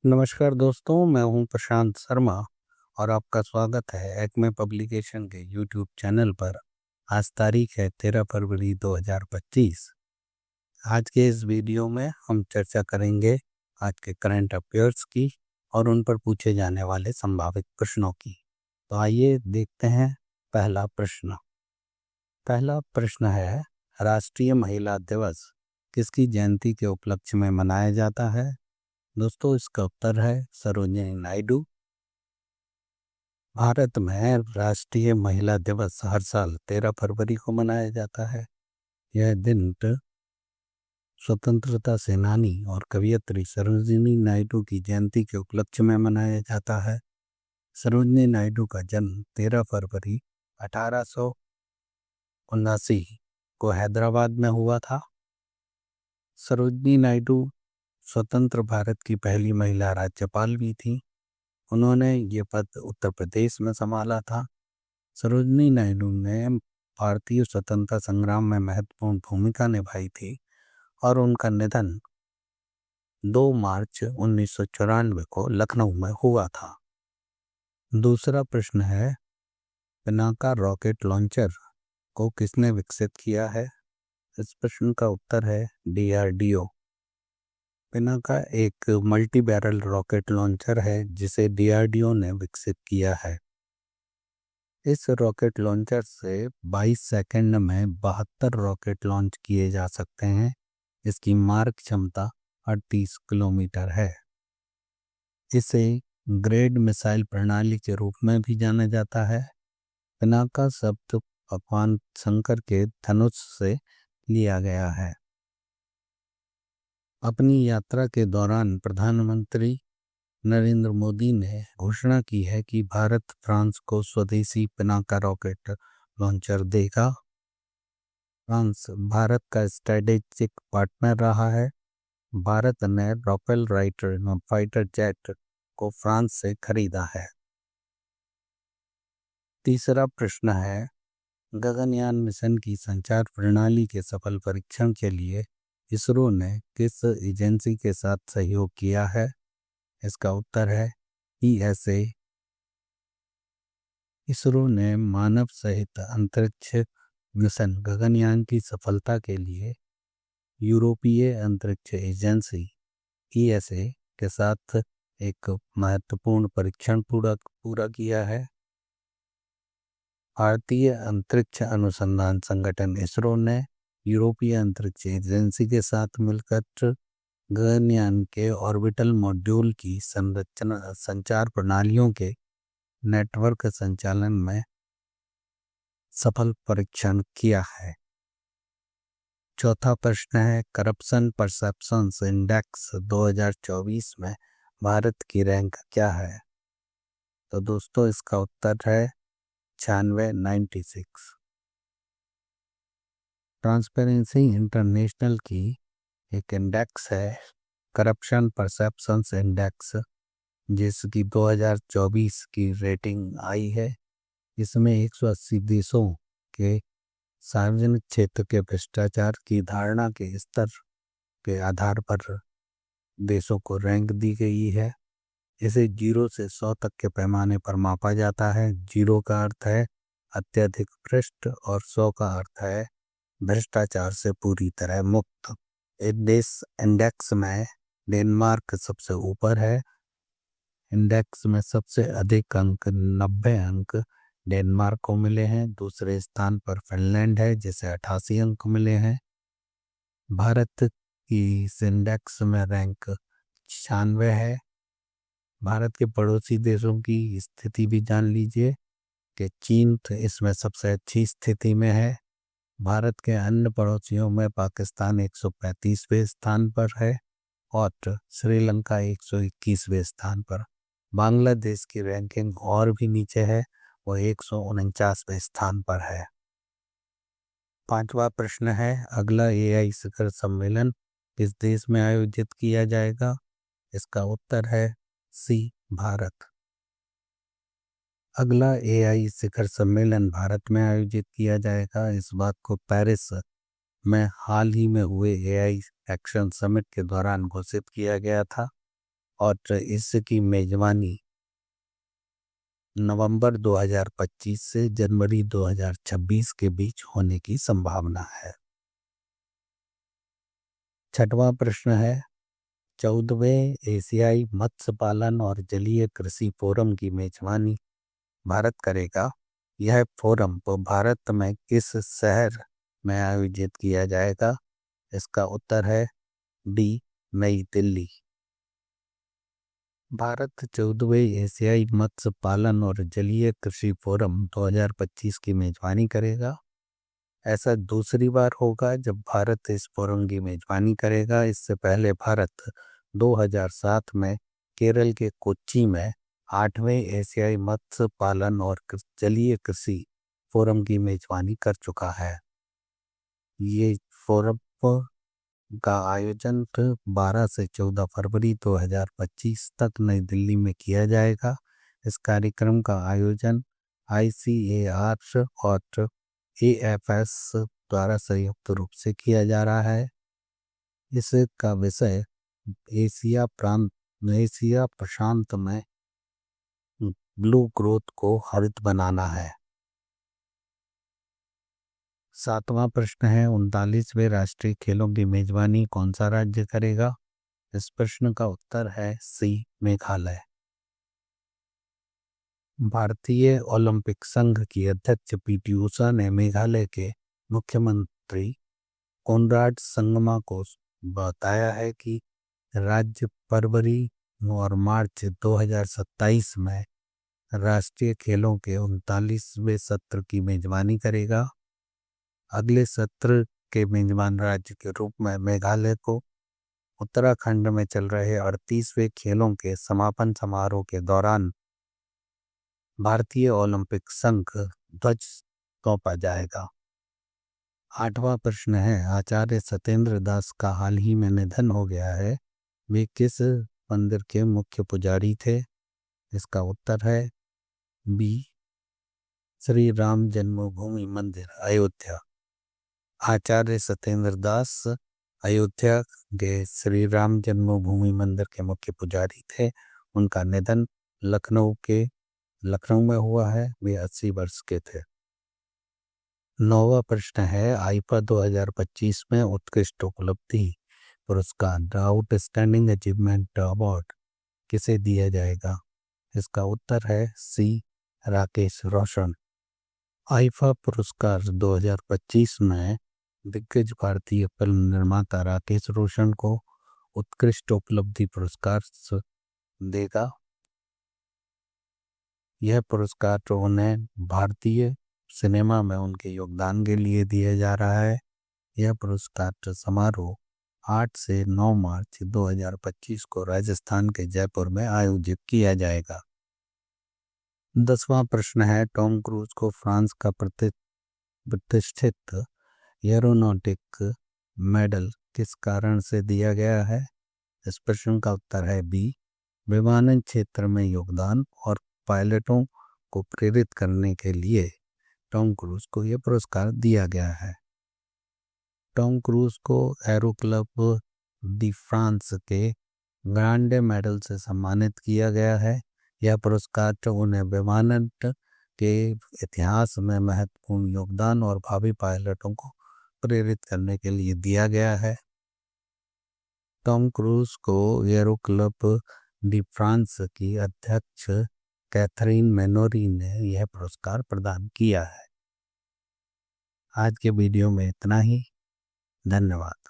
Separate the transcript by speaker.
Speaker 1: नमस्कार दोस्तों, मैं हूं प्रशांत शर्मा और आपका स्वागत है एक्मे पब्लिकेशन के यूट्यूब चैनल पर। आज तारीख है 13 फरवरी 2025। आज के इस वीडियो में हम चर्चा करेंगे आज के करंट अफेयर्स की और उन पर पूछे जाने वाले संभावित प्रश्नों की। तो आइए देखते हैं पहला प्रश्न। पहला प्रश्न है, राष्ट्रीय महिला दिवस किसकी जयंती के उपलक्ष्य में मनाया जाता है? दोस्तों, इसका उत्तर है सरोजिनी नायडू। भारत में राष्ट्रीय महिला दिवस हर साल 13 फरवरी को मनाया जाता है। यह दिन स्वतंत्रता सेनानी और कवयित्री सरोजिनी नायडू की जयंती के उपलक्ष्य में मनाया जाता है। सरोजिनी नायडू का जन्म 13 फरवरी 1879 को हैदराबाद में हुआ था। सरोजिनी नायडू स्वतंत्र भारत की पहली महिला राज्यपाल भी थी। उन्होंने ये पद उत्तर प्रदेश में संभाला था। सरोजिनी नायडू ने भारतीय स्वतंत्रता संग्राम में महत्वपूर्ण भूमिका निभाई थी और उनका निधन 2 मार्च 1994 को लखनऊ में हुआ था। दूसरा प्रश्न है, पिनाका रॉकेट लॉन्चर को किसने विकसित किया है? इस प्रश्न का उत्तर है DRDO। पिनाका एक मल्टी बैरल रॉकेट लॉन्चर है जिसे DRDO ने विकसित किया है। इस रॉकेट लॉन्चर से 22 सेकंड में 72 रॉकेट लॉन्च किए जा सकते हैं। इसकी मारक क्षमता 38 किलोमीटर है। इसे ग्रेड मिसाइल प्रणाली के रूप में भी जाना जाता है। पिनाका शब्द भगवान शंकर के धनुष से लिया गया है। अपनी यात्रा के दौरान प्रधानमंत्री नरेंद्र मोदी ने घोषणा की है कि भारत फ्रांस को स्वदेशी पिनाका रॉकेट लॉन्चर देगा। फ्रांस भारत का स्ट्रेटेजिक पार्टनर रहा है। भारत ने राफेल फाइटर जेट को फ्रांस से खरीदा है। तीसरा प्रश्न है, गगनयान मिशन की संचार प्रणाली के सफल परीक्षण के लिए इसरो ने किस एजेंसी के साथ सहयोग किया है? इसका उत्तर है ESA। इसरो ने मानव सहित अंतरिक्ष मिशन गगनयान की सफलता के लिए यूरोपीय अंतरिक्ष एजेंसी ESA के साथ एक महत्वपूर्ण परीक्षण पूरा किया है। भारतीय अंतरिक्ष अनुसंधान संगठन इसरो ने यूरोपीय अंतरिक्ष एजेंसी के साथ मिलकर गगनयान के ऑर्बिटल मॉड्यूल की संचार प्रणालियों के नेटवर्क संचालन में सफल परीक्षण किया है। चौथा प्रश्न है, करप्शन परसेप्शंस इंडेक्स 2024 में भारत की रैंक क्या है? तो दोस्तों, इसका उत्तर है 96। ट्रांसपेरेंसी इंटरनेशनल की एक इंडेक्स है करप्शन परसेप्शंस इंडेक्स, जिसकी 2024 की रेटिंग आई है। इसमें 180 देशों के सार्वजनिक क्षेत्र के भ्रष्टाचार की धारणा के स्तर के आधार पर देशों को रैंक दी गई है। इसे 0 से 100 तक के पैमाने पर मापा जाता है। 0 का अर्थ है अत्यधिक भ्रष्ट और 100 का अर्थ है भ्रष्टाचार से पूरी तरह मुक्त। इस इंडेक्स में डेनमार्क सबसे ऊपर है। इंडेक्स में सबसे अधिक अंक 90 अंक डेनमार्क को मिले हैं। दूसरे स्थान पर फिनलैंड है जिसे 88 अंक मिले हैं। भारत की इस इंडेक्स में रैंक 96 है। भारत के पड़ोसी देशों की स्थिति भी जान लीजिए कि चीन इसमें सबसे अच्छी स्थिति में है। भारत के अन्य पड़ोसियों में पाकिस्तान 135वें स्थान पर है और श्रीलंका 121वें स्थान पर। बांग्लादेश की रैंकिंग और भी नीचे है, वो 149वें स्थान पर है। पांचवा प्रश्न है, अगला AI शिखर सम्मेलन किस देश में आयोजित किया जाएगा? इसका उत्तर है C, भारत। अगला AI शिखर सम्मेलन भारत में आयोजित किया जाएगा। इस बात को पेरिस में हाल ही में हुए AI एक्शन समिट के दौरान घोषित किया गया था। और इसकी मेजबानी नवंबर 2025 से जनवरी 2026 के बीच होने की संभावना है। छठवां प्रश्न है, 14वें एशियाई मत्स्य पालन और जलीय कृषि फोरम की मेजबानी भारत करेगा। यह फोरम भारत में किस शहर में आयोजित किया जाएगा? इसका उत्तर है डी, नई दिल्ली। भारत 14वें एशियाई मत्स्य पालन और जलीय कृषि फोरम 2025 की मेजबानी करेगा। ऐसा दूसरी बार होगा जब भारत इस फोरम की मेजबानी करेगा। इससे पहले भारत 2007 में केरल के कोच्चि में 8वें एशियाई मत्स्य पालन और जलीय कृषि फोरम की मेजबानी कर चुका है। ये फोरम का आयोजन 12 से 14 फरवरी 2025 तक नई दिल्ली में किया जाएगा। इस कार्यक्रम का आयोजन ICAR और AFS द्वारा संयुक्त रूप से किया जा रहा है। इसका विषय एशिया प्रशांत में ब्लू ग्रोथ को हरित बनाना है। 7वां प्रश्न है, 39वें राष्ट्रीय खेलों की मेजबानी कौन सा राज्य करेगा? इस प्रश्न का उत्तर है सी, मेघालय। भारतीय ओलंपिक संघ की अध्यक्ष PT उषा ने मेघालय के मुख्यमंत्री कोनराड संगमा को बताया है कि राज्य फरवरी और मार्च 2027 में राष्ट्रीय खेलों के 39वें सत्र की मेजबानी करेगा। अगले सत्र के मेजबान राज्य के रूप में मेघालय को उत्तराखंड में चल रहे 38वें खेलों के समापन समारोह के दौरान भारतीय ओलंपिक संघ ध्वज सौंपा जाएगा। 8वां प्रश्न है, आचार्य सत्येंद्र दास का हाल ही में निधन हो गया है। वे किस मंदिर के मुख्य पुजारी थे? इसका उत्तर है बी, श्री राम जन्मभूमि मंदिर, अयोध्या। आचार्य सत्येंद्र दास अयोध्या के श्री राम जन्मभूमि मंदिर के मुख्य पुजारी थे। उनका निधन लखनऊ में हुआ है। वे 80 वर्ष के थे। 9वां प्रश्न है, आईफा 2025 में उत्कृष्ट उपलब्धि पुरस्कार आउटस्टैंडिंग अचीवमेंट अवार्ड किसे दिया जाएगा? इसका उत्तर है सी, राकेश रोशन। आईफा पुरस्कार 2025 में दिग्गज भारतीय फिल्म निर्माता राकेश रोशन को उत्कृष्ट उपलब्धि पुरस्कार देगा। यह पुरस्कार तो उन्हें भारतीय सिनेमा में उनके योगदान के लिए दिया जा रहा है। यह पुरस्कार समारोह 8 से 9 मार्च 2025 को राजस्थान के जयपुर में आयोजित किया जाएगा। 10वां प्रश्न है, टॉम क्रूज को फ्रांस का प्रतिष्ठित एरोनॉटिक मेडल किस कारण से दिया गया है? इस प्रश्न का उत्तर है बी, विमानन क्षेत्र में योगदान और पायलटों को प्रेरित करने के लिए टॉम क्रूज को यह पुरस्कार दिया गया है। टॉम क्रूज को एरो क्लब दी फ्रांस के ग्रांडे मेडल से सम्मानित किया गया है। यह पुरस्कार तो उन्हें विमानन के इतिहास में महत्वपूर्ण योगदान और भावी पायलटों को प्रेरित करने के लिए दिया गया है। टॉम क्रूज को एरो क्लब दी फ्रांस की अध्यक्ष कैथरीन मेनोरी ने यह पुरस्कार प्रदान किया है। आज के वीडियो में इतना ही। धन्यवाद।